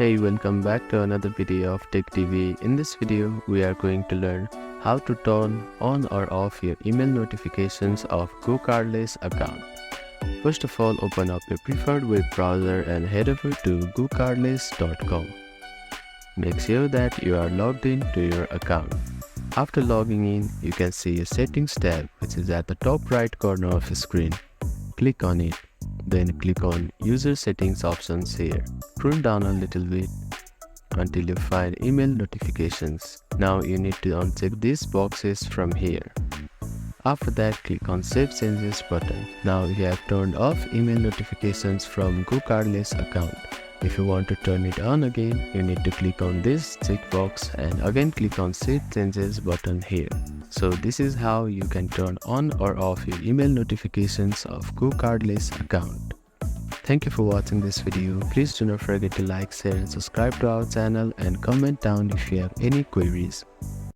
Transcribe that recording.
Hey, welcome back to another video of Tech TV. In this video, we are going to learn how to turn on or off your email notifications of GoCardless account. First of all, open up your preferred web browser and head over to GoCardless.com. Make sure that you are logged in to your account. After logging in, you can see a settings tab which is at the top right corner of the screen. Click on it. Then click on user settings options here. Scroll down a little bit until you find email notifications. Now you need to uncheck these boxes from here. After that, click on Save Changes button. Now you have turned off email notifications from GoCardless account. If you want to turn it on again, you need to click on this checkbox and again click on Save Changes button here. So this is how you can turn on or off your email notifications of GoCardless account. Thank you for watching this video. Please do not forget to like, share and subscribe to our channel and comment down if you have any queries.